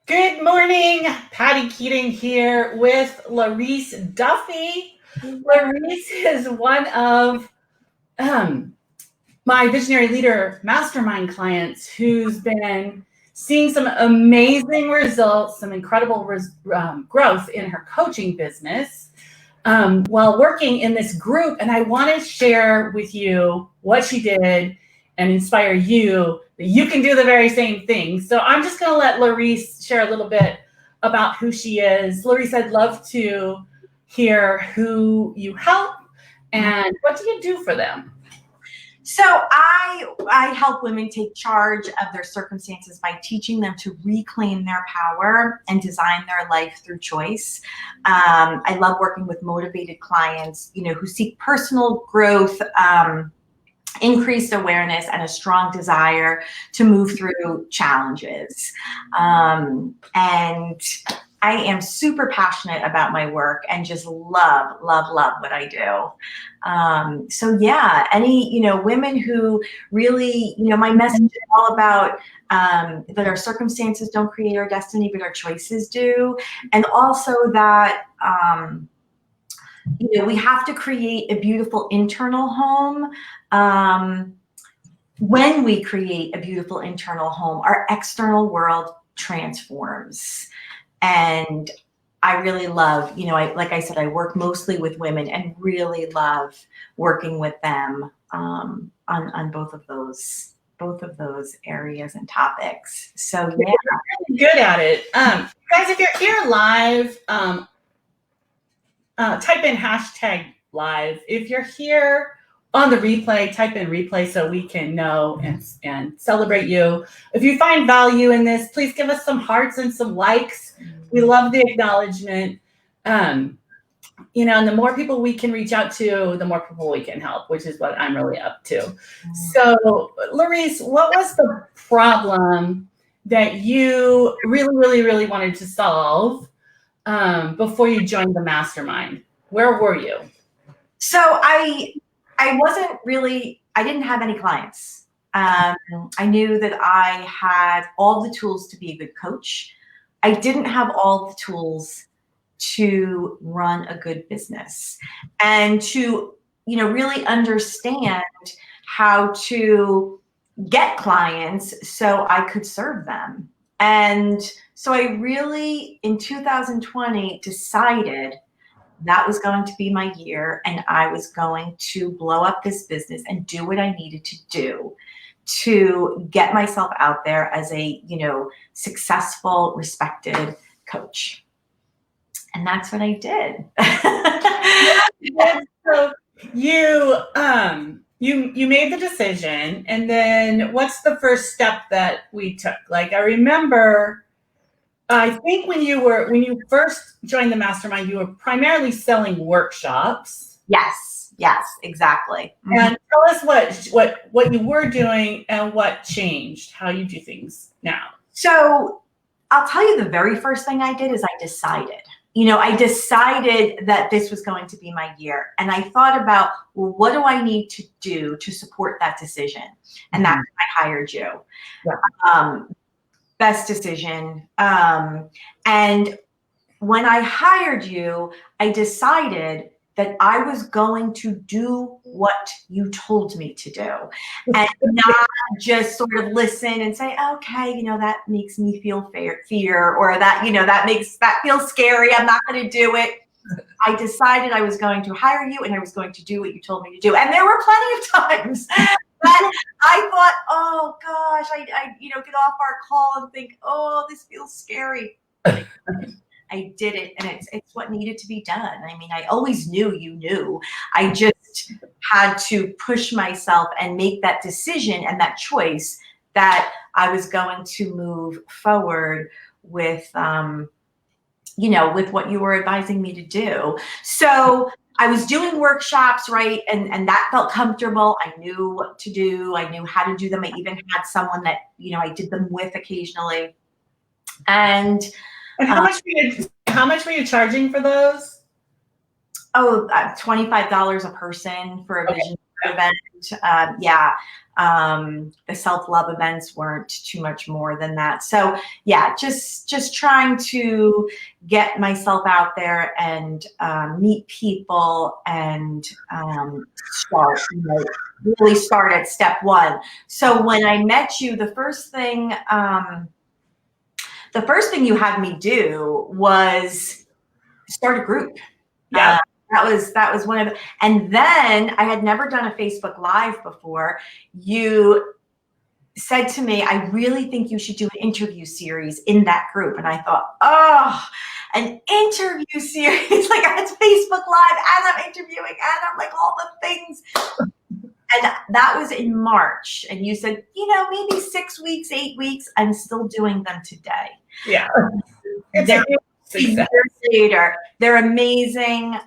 Good morning, Patty Keating here with Larice Duffy. Larice is one of my Visionary Leader Mastermind clients who's been seeing some amazing results, some incredible growth in her coaching business while working in this group. And I want to share with you what she did and inspire you that you can do the very same thing. So I'm just going to let Larice share a little bit about who she is. Larice, I'd love to hear who you help and what do you do for them? So I help women take charge of their circumstances by teaching them to reclaim their power and design their life through choice. I love working with motivated clients, who seek personal growth, increased awareness, and a strong desire to move through challenges. And I am super passionate about my work and just love what I do. So yeah, any, women who really, my message is all about that our circumstances don't create our destiny, but our choices do. And also that, we have to create a beautiful internal home. When we create a beautiful internal home, our external world transforms. And I really love, like I said, I work mostly with women and really love working with them on both of those areas and topics. So yeah, you're really good at it. Guys, if you're here live, type in #live. If you're here on the replay, type in replay so we can know and celebrate you. If you find value in this, please give us some hearts and some likes. We love the acknowledgement. And the more people we can reach out to, the more people we can help, which is what I'm really up to. So, Larice, what was the problem that you really wanted to solve before you joined the mastermind? Where were you? So I didn't have any clients. I knew that I had all the tools to be a good coach. I didn't have all the tools to run a good business and to, really understand how to get clients so I could serve them. And so I really, in 2020, decided that was going to be my year, and I was going to blow up this business and do what I needed to do to get myself out there as a, successful, respected coach. And that's what I did. So you made the decision, and then what's the first step that we took? Like, I remember, I think when you first joined the mastermind, you were primarily selling workshops. Yes, exactly. And tell us what you were doing and what changed, how you do things now. So I'll tell you, the very first thing I did is I decided that this was going to be my year. And I thought about, well, what do I need to do to support that decision? And that's when I hired you. Yeah. Best decision. And when I hired you, I decided that I was going to do what you told me to do and not just sort of listen and say, okay, that makes me feel fear, or that feels scary, I'm not going to do it. I decided I was going to hire you and I was going to do what you told me to do. And there were plenty of times that I thought, oh gosh, I get off our call and think, oh, this feels scary. I did it, and it's what needed to be done. I mean, I always knew you knew. I just had to push myself and make that decision and that choice that I was going to move forward with, with what you were advising me to do. So I was doing workshops, right? And that felt comfortable. I knew what to do. I knew how to do them. I even had someone that, I did them with occasionally. And how much were you charging for those? $25 a person for a vision event. The self-love events weren't too much more than that. So yeah, just trying to get myself out there and meet people and really start at step one. So when I met you, the first thing you had me do was start a group. Yeah. That was one of the, and then I had never done a Facebook Live before. You said to me, I really think you should do an interview series in that group. And I thought, oh, an interview series, like it's Facebook Live and I'm interviewing and I'm like all the things. And that was in March. And you said, maybe 6 weeks, 8 weeks, I'm still doing them today. Yeah. Years later, they're amazing.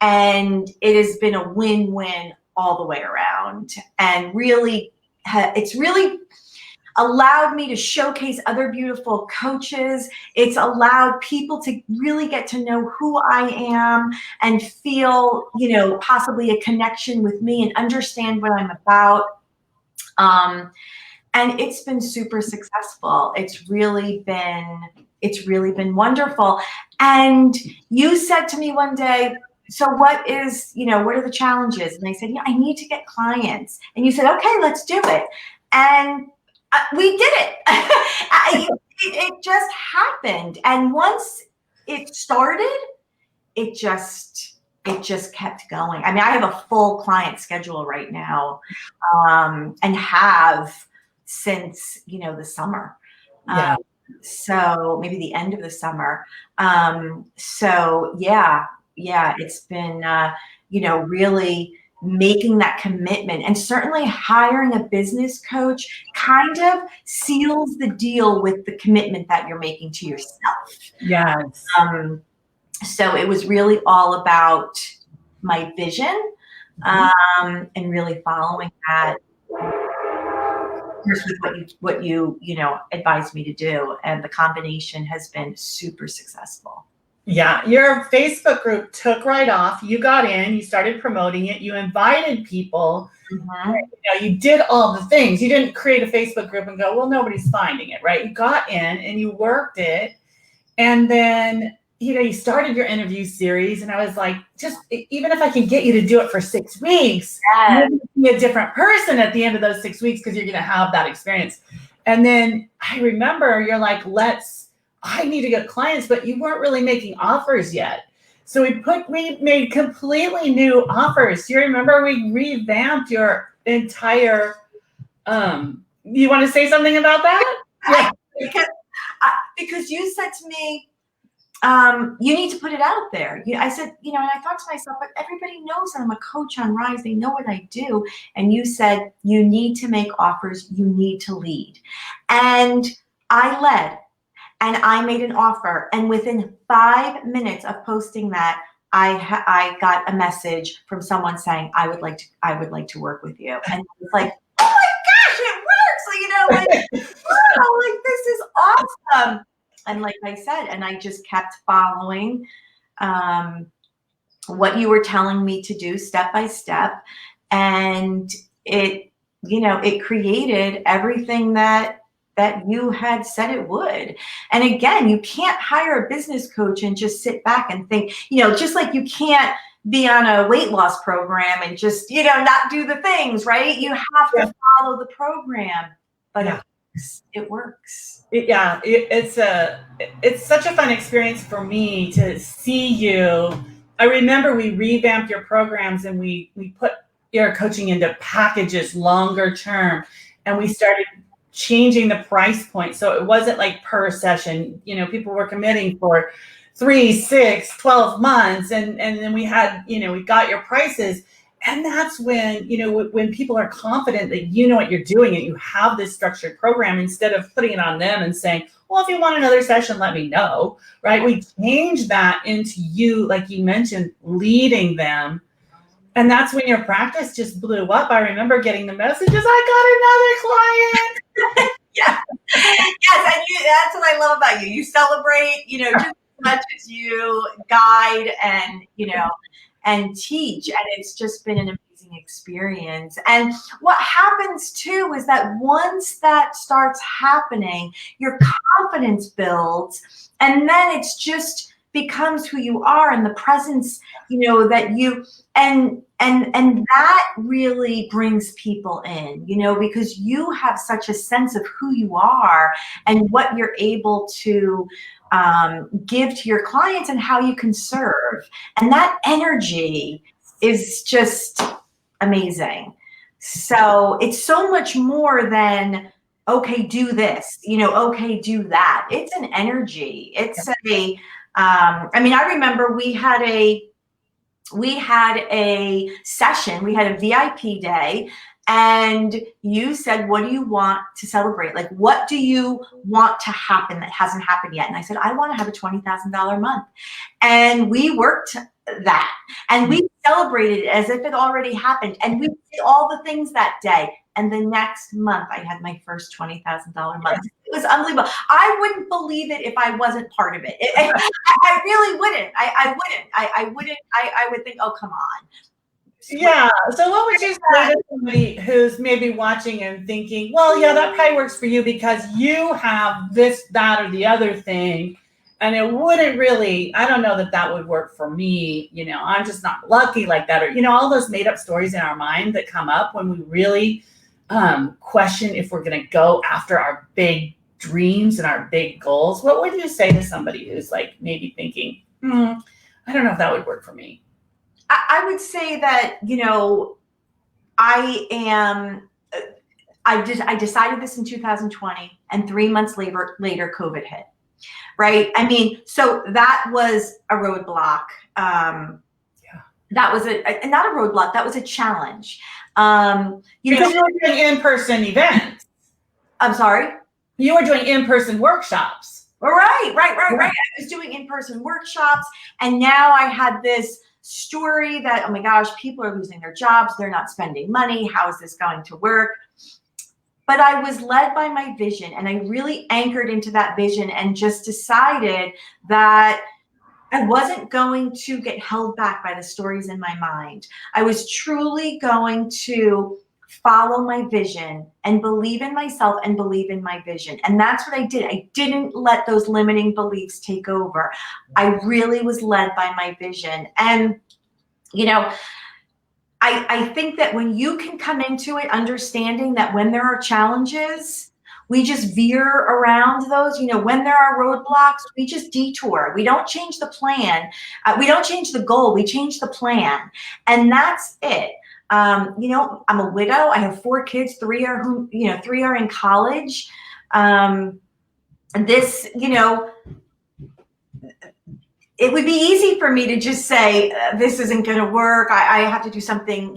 And it has been a win-win all the way around. And really, it's really allowed me to showcase other beautiful coaches. It's allowed people to really get to know who I am and feel, possibly a connection with me and understand what I'm about. And it's been super successful. It's really been wonderful. And you said to me one day, so what are the challenges? And I said, I need to get clients. And you said, okay, let's do it. And we did it. It just happened. And once it started, it just kept going. I mean, I have a full client schedule right now, and have since, the summer. Yeah. So maybe the end of the summer. So yeah, it's been, really making that commitment, and certainly hiring a business coach kind of seals the deal with the commitment that you're making to yourself. Yes. So it was really all about my vision, and really following that. What you advised me to do, and the combination has been super successful. Yeah, your Facebook group took right off. You got in, you started promoting it, you invited people, you did all the things. You didn't create a Facebook group and go, well, nobody's finding it, right? You got in and you worked it, and then you started your interview series, and I was like, just even if I can get you to do it for 6 weeks, you're going to be a different person at the end of those 6 weeks because you're going to have that experience. And then I remember you're like, I need to get clients, but you weren't really making offers yet. So we made completely new offers. You remember we revamped your entire, you want to say something about that? Yeah. Because you said to me, you need to put it out there. I said, and I thought to myself, but everybody knows that I'm a coach on Rise. They know what I do. And you said, you need to make offers. You need to lead. And I led, and I made an offer. And within 5 minutes of posting that, I got a message from someone saying, I would like to work with you. And it was like, oh my gosh, it works. Wow, this is awesome. And like I said, and I just kept following what you were telling me to do step by step. And it created everything that you had said it would. And again, you can't hire a business coach and just sit back and think, just like you can't be on a weight loss program and just, not do the things, right? You have to follow the program, but it works. It's such a fun experience for me to see you. I remember we revamped your programs, and we put your coaching into packages longer term, and we started changing the price point. So it wasn't like per session, people were committing for 3, 6, 12 months. And then we had, we got your prices. And that's when, when people are confident that you know what you're doing and you have this structured program, instead of putting it on them and saying, well, if you want another session, let me know, right? We changed that into you, like you mentioned, leading them. And that's when your practice just blew up. I remember getting the messages, I got another client. Yes, and that's what I love about you. You celebrate, just as much as you guide and, and teach. And it's just been an amazing experience. And what happens too is that once that starts happening, your confidence builds, and then it's just becomes who you are, and the presence, that you, and that really brings people in, because you have such a sense of who you are and what you're able to give to your clients and how you can serve. And that energy is just amazing. So it's so much more than, okay, do this, okay, do that. It's an energy. It's I remember we had a session, we had a VIP day, and you said, what do you want to celebrate? Like, what do you want to happen that hasn't happened yet? And I said, I want to have a $20,000 month. And we worked that, and we celebrated it as if it already happened. And we did all the things that day. And the next month I had my first $20,000 month. It was unbelievable. I wouldn't believe it if I wasn't part of it. I really wouldn't. I wouldn't. I would think, oh, come on. Yeah. So what would you say to somebody who's maybe watching and thinking, well, yeah, that probably works for you because you have this, that, or the other thing. And it wouldn't really, I don't know that would work for me. I'm just not lucky like that. Or, all those made up stories in our mind that come up when we really question if we're going to go after our big dreams and our big goals. What would you say to somebody who's like maybe thinking, I don't know if that would work for me? I would say that, I decided this in 2020, and 3 months later, COVID hit. Right. So that was a roadblock. That was not a roadblock. That was a challenge. Because you were doing in-person events. I'm sorry? You were doing in-person workshops. Right. I was doing in-person workshops, and now I had this story that, oh my gosh, people are losing their jobs. They're not spending money. How is this going to work? But I was led by my vision, and I really anchored into that vision and just decided that I wasn't going to get held back by the stories in my mind. I was truly going to follow my vision and believe in myself and believe in my vision. And that's what I did. I didn't let those limiting beliefs take over. I really was led by my vision. And, I think that when you can come into it understanding that when there are challenges, we just veer around those. When there are roadblocks, we just detour. We don't change the plan. We don't change the goal. We change the plan. And that's it. I'm a widow. I have 4 kids. 3 are in college. It would be easy for me to just say, this isn't going to work. I have to do something,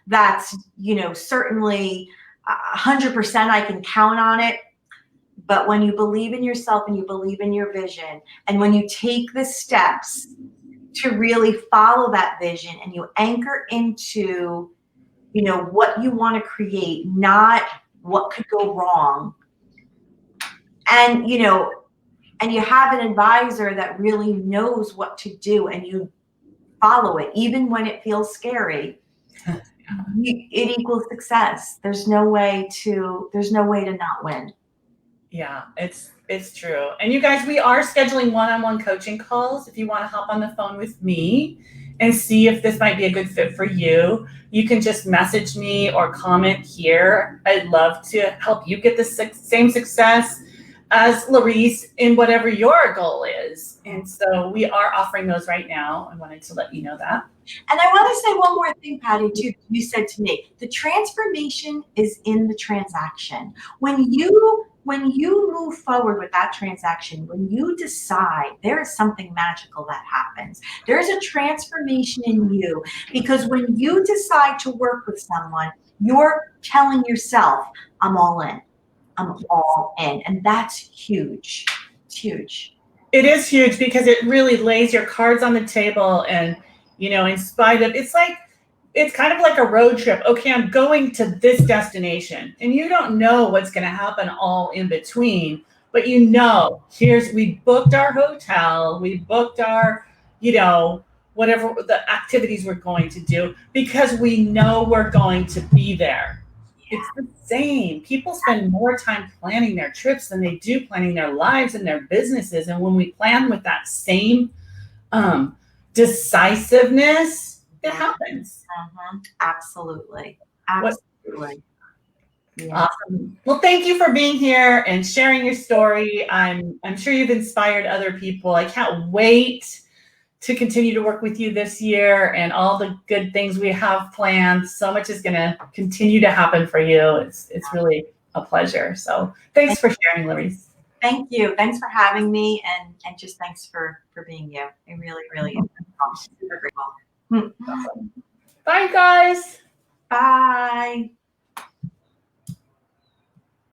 that's, certainly 100% I can count on it. But when you believe in yourself and you believe in your vision, and when you take the steps to really follow that vision and you anchor into, what you want to create, not what could go wrong. And, and you have an advisor that really knows what to do, and you follow it, even when it feels scary, it equals success. There's no way to not win. Yeah, it's true. And you guys, we are scheduling one-on-one coaching calls. If you want to hop on the phone with me and see if this might be a good fit for you, you can just message me or comment here. I'd love to help you get the same success as Laurice in whatever your goal is. And so we are offering those right now. I wanted to let you know that. And I want to say one more thing, Patty, too. You said to me, the transformation is in the transaction. When you move forward with that transaction, when you decide, there is something magical that happens. There's a transformation in you, because when you decide to work with someone, you're telling yourself, I'm all in. I'm all in. And that's huge. It's huge. It is huge, because it really lays your cards on the table. And, in spite of, it's kind of like a road trip. Okay, I'm going to this destination, and you don't know what's going to happen all in between, but we booked our hotel, we booked our, whatever the activities we're going to do, because we know we're going to be there. It's the same. People spend more time planning their trips than they do planning their lives and their businesses. And when we plan with that same decisiveness, it happens. Absolutely. What- Absolutely. Yeah. Awesome. Well, thank you for being here and sharing your story. I'm sure you've inspired other people. I can't wait to continue to work with you this year and all the good things we have planned. So much is going to continue to happen for you. It's really a pleasure. So thanks for sharing, Larisse. Thank you. Thanks for having me, and just thanks for being you. I really, really am super grateful. Awesome. Bye, guys. Bye.